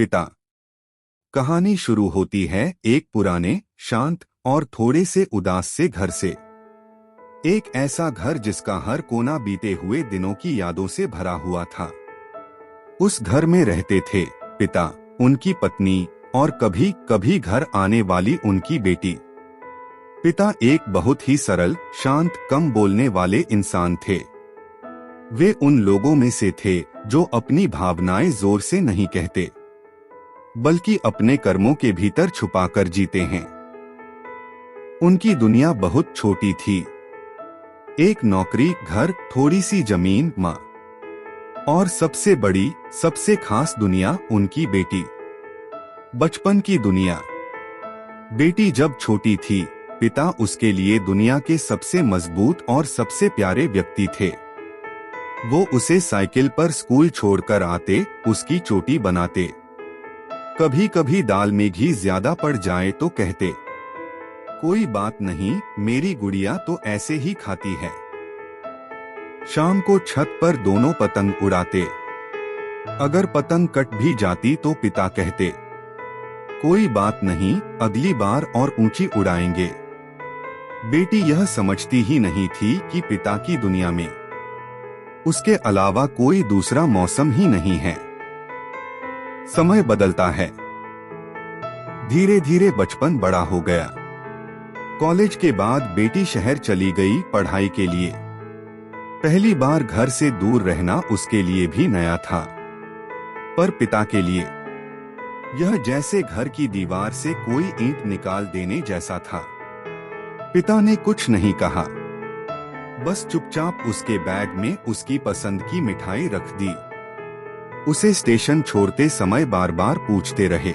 पिता। कहानी शुरू होती है एक पुराने, शांत और थोड़े से उदास से घर से। एक ऐसा घर जिसका हर कोना बीते हुए दिनों की यादों से भरा हुआ था। उस घर में रहते थे पिता, उनकी पत्नी और कभी कभी घर आने वाली उनकी बेटी। पिता एक बहुत ही सरल, शांत, कम बोलने वाले इंसान थे। वे उन लोगों में से थे जो अपनी भावनाएं जोर से नहीं कहते, बल्कि अपने कर्मों के भीतर छुपाकर जीते हैं। उनकी दुनिया बहुत छोटी थी। एक नौकरी, घर, थोड़ी सी जमीन, माँ और सबसे बड़ी, सबसे खास दुनिया उनकी बेटी। बचपन की दुनिया। बेटी जब छोटी थी, पिता उसके लिए दुनिया के सबसे मजबूत और सबसे प्यारे व्यक्ति थे। वो उसे साइकिल पर स्कूल छोड़कर आते, उसकी चोटी बनाते। कभी कभी दाल में घी ज्यादा पड़ जाए तो कहते, कोई बात नहीं, मेरी गुड़िया तो ऐसे ही खाती है। शाम को छत पर दोनों पतंग उड़ाते। अगर पतंग कट भी जाती तो पिता कहते, कोई बात नहीं, अगली बार और ऊंची उड़ाएंगे। बेटी यह समझती ही नहीं थी कि पिता की दुनिया में उसके अलावा कोई दूसरा मौसम ही नहीं है। समय बदलता है। धीरे धीरे बचपन बड़ा हो गया। कॉलेज के बाद बेटी शहर चली गई पढ़ाई के लिए। पहली बार घर से दूर रहना उसके लिए भी नया था, पर पिता के लिए यह जैसे घर की दीवार से कोई ईंट निकाल देने जैसा था। पिता ने कुछ नहीं कहा, बस चुपचाप उसके बैग में उसकी पसंद की मिठाई रख दी। उसे स्टेशन छोड़ते समय बार बार पूछते रहे,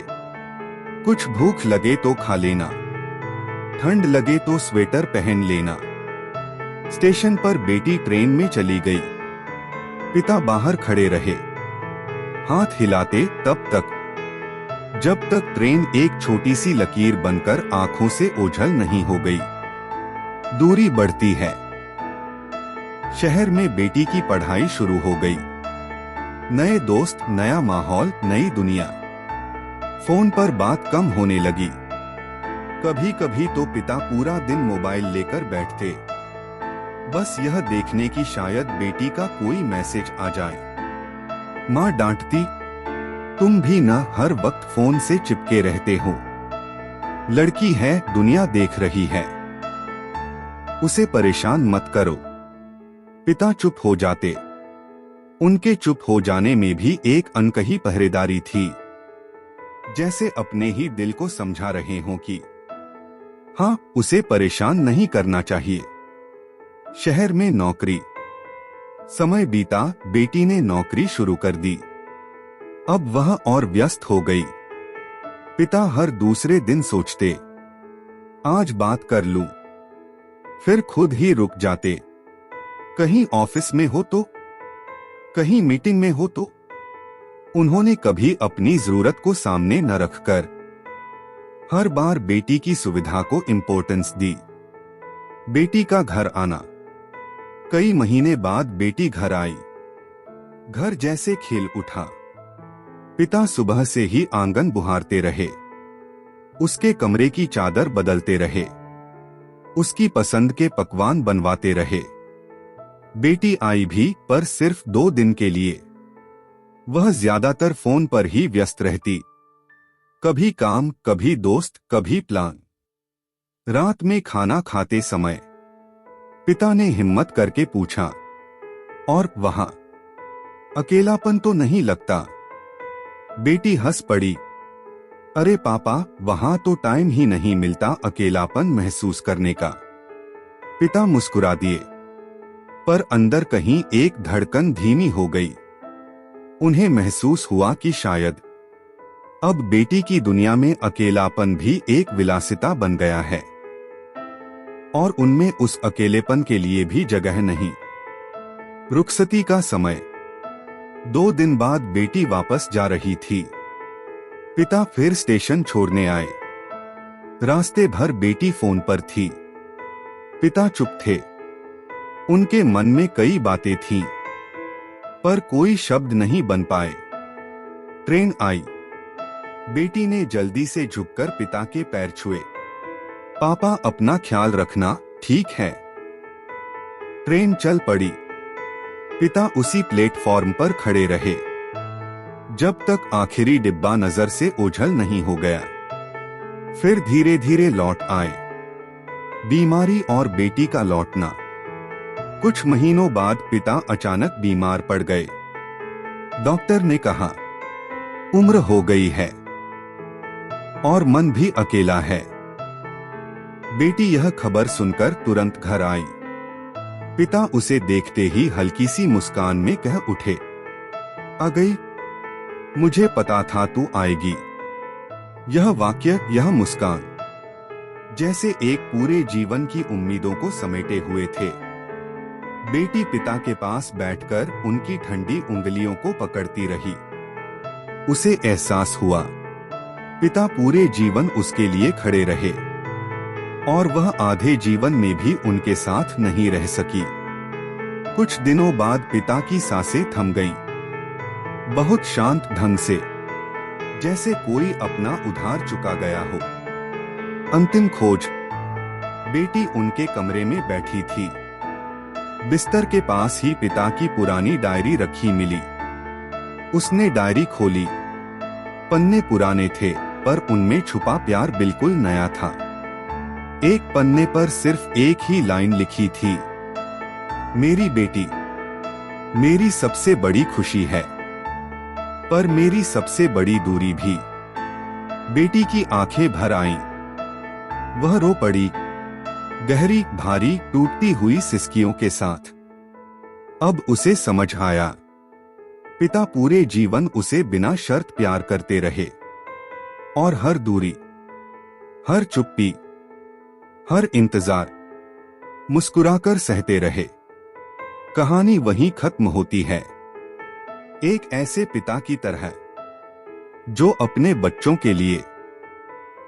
कुछ भूख लगे तो खा लेना, ठंड लगे तो स्वेटर पहन लेना। स्टेशन पर बेटी ट्रेन में चली गई। पिता बाहर खड़े रहे, हाथ हिलाते तब तक जब तक ट्रेन एक छोटी सी लकीर बनकर आंखों से ओझल नहीं हो गई। दूरी बढ़ती है। शहर में बेटी की पढ़ाई शुरू हो गई। नए दोस्त, नया माहौल, नई दुनिया। फोन पर बात कम होने लगी। कभी कभी तो पिता पूरा दिन मोबाइल लेकर बैठते, बस यह देखने की शायद बेटी का कोई मैसेज आ जाए। माँ डांटती, तुम भी न हर वक्त फोन से चिपके रहते हो। लड़की है, दुनिया देख रही है, उसे परेशान मत करो। पिता चुप हो जाते। उनके चुप हो जाने में भी एक अनकही पहरेदारी थी, जैसे अपने ही दिल को समझा रहे हों कि हाँ, उसे परेशान नहीं करना चाहिए। शहर में नौकरी। समय बीता, बेटी ने नौकरी शुरू कर दी। अब वह और व्यस्त हो गई। पिता हर दूसरे दिन सोचते, आज बात कर लूं, फिर खुद ही रुक जाते। कहीं ऑफिस में हो तो, कहीं मीटिंग में हो तो। उन्होंने कभी अपनी जरूरत को सामने न रखकर हर बार बेटी की सुविधा को इम्पोर्टेंस दी। बेटी का घर आना। कई महीने बाद बेटी घर आई। घर जैसे खिल उठा। पिता सुबह से ही आंगन बुहारते रहे, उसके कमरे की चादर बदलते रहे, उसकी पसंद के पकवान बनवाते रहे। बेटी आई भी, पर सिर्फ 2 दिन के लिए। वह ज्यादातर फोन पर ही व्यस्त रहती। कभी काम, कभी दोस्त, कभी प्लान। रात में खाना खाते समय पिता ने हिम्मत करके पूछा, और वहां अकेलापन तो नहीं लगता? बेटी हंस पड़ी, अरे पापा, वहां तो टाइम ही नहीं मिलता अकेलापन महसूस करने का। पिता मुस्कुरा दिए, पर अंदर कहीं एक धड़कन धीमी हो गई। उन्हें महसूस हुआ कि शायद अब बेटी की दुनिया में अकेलापन भी एक विलासिता बन गया है, और उनमें उस अकेलेपन के लिए भी जगह नहीं। रुखसती का समय। 2 दिन बाद बेटी वापस जा रही थी। पिता फिर स्टेशन छोड़ने आए। रास्ते भर बेटी फोन पर थी। पिता चुप थे। उनके मन में कई बातें थीं, पर कोई शब्द नहीं बन पाए। ट्रेन आई। बेटी ने जल्दी से झुककर पिता के पैर छुए। पापा, अपना ख्याल रखना, ठीक है। ट्रेन चल पड़ी। पिता उसी प्लेटफॉर्म पर खड़े रहे जब तक आखिरी डिब्बा नजर से ओझल नहीं हो गया। फिर धीरे धीरे लौट आए। बीमारी और बेटी का लौटना। कुछ महीनों बाद पिता अचानक बीमार पड़ गए। डॉक्टर ने कहा, उम्र हो गई है और मन भी अकेला है। बेटी यह खबर सुनकर तुरंत घर आई। पिता उसे देखते ही हल्की सी मुस्कान में कह उठे, आ गई, मुझे पता था तू आएगी। यह वाक्य, यह मुस्कान जैसे एक पूरे जीवन की उम्मीदों को समेटे हुए थे। बेटी पिता के पास बैठकर उनकी ठंडी उंगलियों को पकड़ती रही। उसे एहसास हुआ पिता पूरे जीवन उसके लिए खड़े रहे और वह आधे जीवन में भी उनके साथ नहीं रह सकी। कुछ दिनों बाद पिता की सांसें थम गईं, बहुत शांत ढंग से, जैसे कोई अपना उधार चुका गया हो। अंतिम खोज। बेटी उनके कमरे में बैठी थी। बिस्तर के पास ही पिता की पुरानी डायरी रखी मिली। उसने डायरी खोली। पन्ने पुराने थे, पर उनमें छुपा प्यार बिल्कुल नया था। एक पन्ने पर सिर्फ एक ही लाइन लिखी थी, मेरी बेटी मेरी सबसे बड़ी खुशी है, पर मेरी सबसे बड़ी दूरी भी। बेटी की आंखें भर आईं। वह रो पड़ी, गहरी, भारी, टूटती हुई सिसकियों के साथ। अब उसे समझ आया, पिता पूरे जीवन उसे बिना शर्त प्यार करते रहे और हर दूरी, हर चुप्पी, हर इंतजार मुस्कुराकर सहते रहे। कहानी वहीं खत्म होती है, एक ऐसे पिता की तरह जो अपने बच्चों के लिए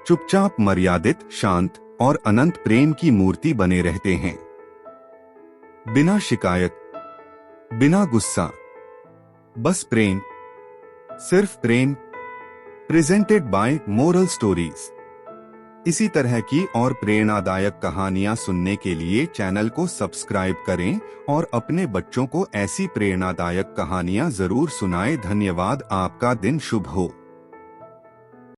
चुपचाप, मर्यादित, शांत और अनंत प्रेम की मूर्ति बने रहते हैं। बिना शिकायत, बिना गुस्सा, बस प्रेम, सिर्फ प्रेम। Presented by moral stories. इसी तरह की और प्रेरणादायक कहानियां सुनने के लिए चैनल को सब्सक्राइब करें और अपने बच्चों को ऐसी प्रेरणादायक कहानियां जरूर सुनाएं। धन्यवाद। आपका दिन शुभ हो।